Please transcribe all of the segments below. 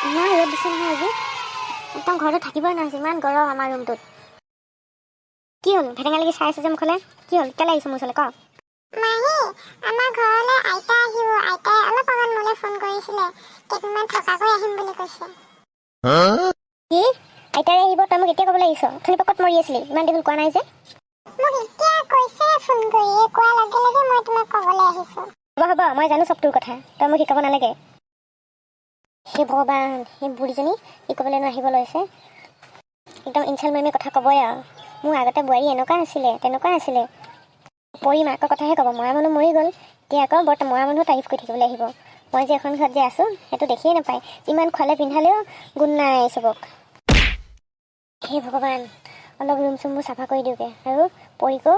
ইমান ৰ'দ দিছে নহয় আজি একদম ঘৰতে থাকিবই নোৱাৰিছে ইমান গৰম আমাৰ ৰুমটোত কি হ'ল ভেটেঙা লাগি চাই আছে যে মুখলে কি হ'ল কেলে আহিছে মোৰ ওচৰলৈ ক মাহী আমাৰ ঘৰলৈ আইতা আহিব আইতাই অলপ আগত মোলৈ ফোন কৰিছিলে কেইদিনমান থকাকৈ আহিম বুলি কৈছে কি আইতাৰে আহিব তই মোক এতিয়া ক'বলৈ আহিছ অথনি পকত মৰি আছিলি ইমান দেৰি হ'ল কোৱা নাই যে মোক এতিয়া কৈছে ফোন কৰি কোৱাৰ লগে লগে মই তোমাক ক'বলৈ আহিছোঁ হ'ব মই জানো চব তোৰ কথা তই মোক শিকাব নালাগে সেই ভগৱান সেই বুঢ়ীজনী কি ক'বলৈ আহিব লৈছে একদম ইনচাল মেমে কথা ক'বই আৰু মোৰ আগতে বোৱাৰী এনেকুৱা আছিলে তেনেকুৱা আছিলে পৰি মাকৰ কথাহে ক'ব মৰা মানুহ মৰি গ'ল এতিয়া আকৌ মৰা মানুহ তাৰিফ কৰি থাকিবলৈ আহিব মই যে এখন ঘৰত যে আছোঁ সেইটো দেখিয়ে নাপায় যিমান খোৱালে পিন্ধালেও গুণ নাই চবক হে ভগৱান অলপ ৰুম চুমবোৰ চাফা কৰি দিওঁগৈ আৰু পৰিকো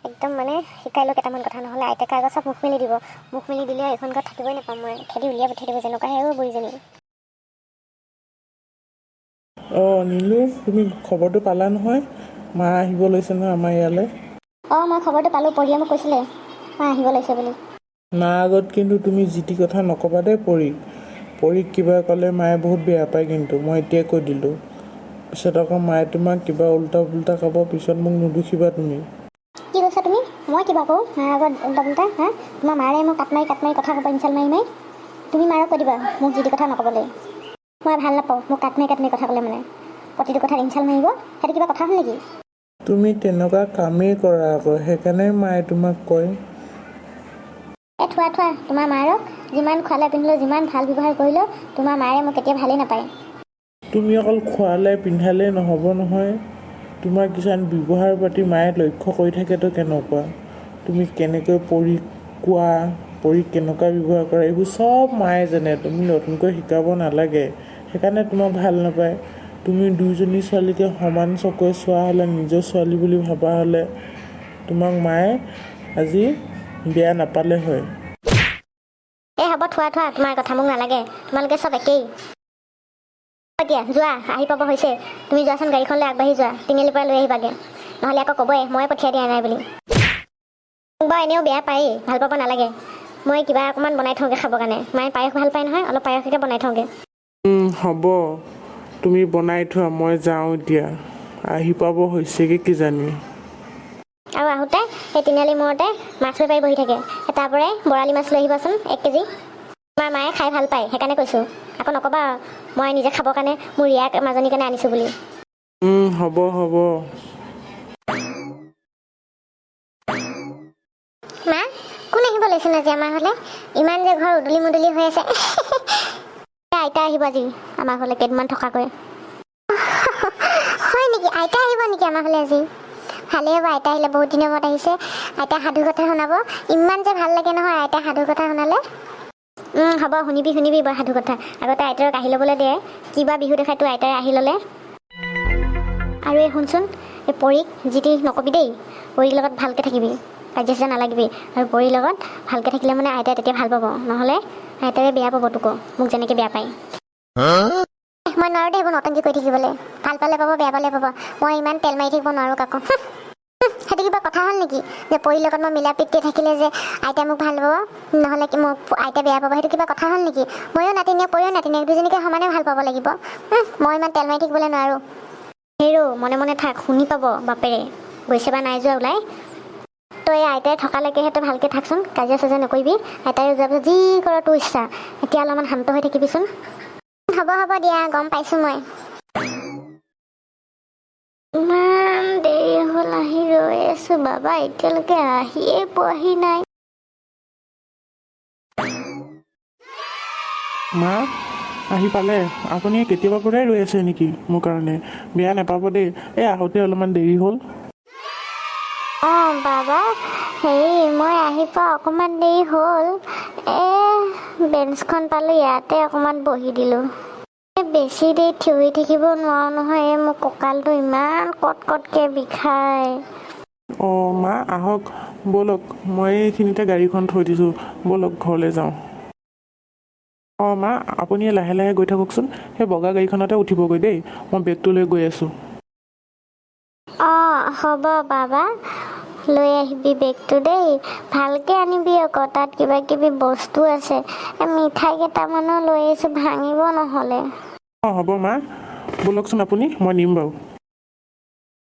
একদম মানে শিকাই লওঁ কেইটামান কথা নহ'লে আইতাকে আগত চব মুখ মেলি দিব মুখ মেলি দিলে এইখন ঘৰত থাকিবই নাপাম মই খেদি উলিয়াই পঠিয়াই দিব যেনেকুৱাহে বুঢ়ীজনী নীলু তুমি খবৰটো পালা নহয় মা আহিব লৈছে নহয় আমাৰ ইয়ালৈ মই খবৰটো পালোঁ পৰিয়ে মোক কৈছিলে মা আহিব লৈছে বুলি মা আগত কিন্তু তুমি যি টি কথা নক'বা দেই পৰীক কিবা ক'লে মায়ে বহুত বেয়া পায় কিন্তু মই এতিয়াই কৈ দিলোঁ পিছত আকৌ মায়ে তোমাক কিবা উল্টা পুল্টা ক'ব পিছত মোক নুদুখিবা তুমি কি কৈছা তুমি মই কিবা কওঁ মাৰ আগত উল্টা পুল্টা হা তোমাৰ মাৰে মোক কাট মাৰি কথা ক'ব ইনচাল মাৰি তুমি মাৰক কৈ দিবা মোক যি টি কথা নক'বলৈ মই ভাল নাপাওঁ মোক কাট মাৰি কথা ক'লে মানে প্ৰতিটো কথাত ইনচাল মাৰিব সেইটো কিবা কথা হ'ল নেকি তুমি তেনেকুৱা কামেই কৰা আকৌ সেইকাৰণে মায়ে তোমাক কয় থোৱা তোমাৰ মাৰক যিমান খোৱালে পিন্ধিলেও যিমান ভাল ব্যৱহাৰ কৰিলেও তোমাৰ মাৰে মোক কেতিয়া ভালেই নাপায় তুমি অকল খোৱালে পিন্ধালে নহ'ব নহয় তোমাৰ কিছুমান ব্যৱহাৰ পাতি মায়ে লক্ষ্য কৰি থাকেতো কেনেকুৱা তুমি কেনেকৈ পৰীক কোৱা পৰীক কেনেকুৱা ব্যৱহাৰ কৰা এইবোৰ চব মায়ে জানে তুমি নতুনকৈ শিকাব নালাগে সেইকাৰণে তোমাক ভাল নাপায় তুমি দুইজনী ছোৱালীকে সমান চকুৰে চোৱা হ'লে নিজৰ ছোৱালী বুলি ভাবা হ'লে তোমাক মায়ে আজি বেয়া নাপালে হয় হ'ব থোৱা তোমাৰ কথা মোক নালাগে তোমালোকে চব একেই এতিয়া যোৱা আহি পাব হৈছে তুমি যোৱাচোন গাড়ীখনলৈ আগবাঢ়ি যোৱা তিনিআলিৰ পৰা লৈ আহিবাগৈ নহ'লে আকৌ ক'বই মই পঠিয়াই দিয়া নাই বুলি মোক বাৰু এনেও বেয়া পায়েই ভাল পাব নালাগে মই কিবা অকণমান বনাই থওঁগৈ খাবৰ কাৰণে মায়ে পায়স ভাল পায় নহয় অলপ পায়সকে বনাই থওঁগৈ হ'ব তুমি বনাই থোৱা মই যাওঁ এতিয়া আহি পাব হৈছেগৈ কিজানি আৰু আহোঁতে সেই তিনিআলি মূৰতে মাছ বেপাৰী বহি থাকে তাৰ পৰাই বৰালি মাছ লৈ আহিবাচোন 1 কেজি তোমাৰ মায়ে খাই ভাল পায় সেইকাৰণে কৈছোঁ আকৌ নক'বা মই নিজে খাবৰ কাৰণে মোৰ ৰিয়াক মাজনীৰ কাৰণে আনিছোঁ বুলি হ'ব মা কোন আহিব লৈছে আজি আমাৰ ঘৰলৈ ইমান যে ঘৰ উদুলি মুদুলি হৈ আছে আইতা আহিব আজি আমাৰ ঘৰলৈ কেইদিনমান থকাকৈ হয় নেকি আইতা আহিব নেকি আমাৰ ঘৰলৈ আজি ভালেই হ'ব আইতা আহিলে বহুত দিনৰ মূৰত আহিছে আইতা সাধু কথা শুনাব ইমান যে ভাল লাগে নহয় আইতা সাধু কথা শুনালে হ'ব শুনিবি বৰ সাধু কথা আগতে আইতাৰক আহি ল'বলৈ দিয়ে কিবা বিহু দেখাই তোৰ আইতাই আহি ল'লে আৰু এই শুনচোন এই পৰীক যি টি নকবি দেই পৰীৰ লগত ভালকৈ থাকিবি কাজিয়া নালাগিবি আৰু পৰীৰ লগত ভালকৈ থাকিলে মানে আইতাই তেতিয়া ভাল পাব নহ'লে আইতাৰে বেয়া পাব তোকো মোক যেনেকৈ বেয়া পায় মই নোৱাৰোঁ দেই এইবোৰ নতুনকৈ কৰি থাকিবলৈ ভাল পালে পাব বেয়া পালে পাব মই ইমান তেল মাৰি থাকিব নোৱাৰোঁ কাকো সেইটো কিবা কথা হ'ল নেকি যে পৰীৰ লগত মই মিলা প্ৰীতি থাকিলে যে আইতাই মোক ভাল পাব নহ'লে কি মোক আইতাই বেয়া পাব সেইটো কিবা কথা হ'ল নেকি ময়ো নাতিনীয়ে পৰীও নাতিনীয়ে দুজনীকে সমানে ভাল পাব লাগিব মই ইমান তেল মাৰি থাকিবলৈ নোৱাৰোঁ হেৰৌ মনে মনে থাক শুনি পাব বাপেৰে গৈছে বা নাই যোৱা ওলাই তই আইতাই থকালৈকেহে তই ভালকৈ থাকচোন কাজিয়া চাজিয়া নকৰিবি আইতাই যোৱাৰ পিছত যি কৰ তোৰ ইচ্ছা এতিয়া অলপমান শান্ত হৈ থাকিবিচোন হ'ব দিয়া গম পাইছোঁ মই ইমান দেৰি হ'ল আহি ৰৈ আছোঁ বাবা এতিয়ালৈকে আহিয়ে পোৱাহি নাই মা আহি পালে আপুনি কেতিয়াবা পৰাই ৰৈ আছে নেকি মোৰ কাৰণে বেয়া নাপাব দেই এই আহোঁতে অলপমান দেৰি হ'ল বাবা হেৰি মই আহি পোৱা অকণমান দেৰি হ'ল বেঞ্চখন পালোঁ ইয়াতে অকণমান বহি দিলোঁ বেছি দেৰি থিয় থাকিব নোৱাৰোঁ নহয় মোৰ কঁকালটো ইমান কটকটকৈ বিষায় মা আহক ব'লক মই এইখিনিতে গাড়ীখন থৈ দিছোঁ ব'লক ঘৰলৈ যাওঁ মা আপুনি লাহে লাহে গৈ থাককচোন সেই বগা গাড়ীখনতে উঠিবগৈ দেই মই বেগটো লৈ গৈ আছোঁ হ'ব বাবা লৈ আহিবি বেগটো দেই, ভালকৈ আনিবি আকৌ, তাত কিবা কিবি বস্তু আছে। মিঠাই কেইটামানো লৈ আহিছোঁ, ভাঙিব নহ'লে। অঁ হ'ব মা, ব'লকচোন আপুনি, মই নিম বাৰু।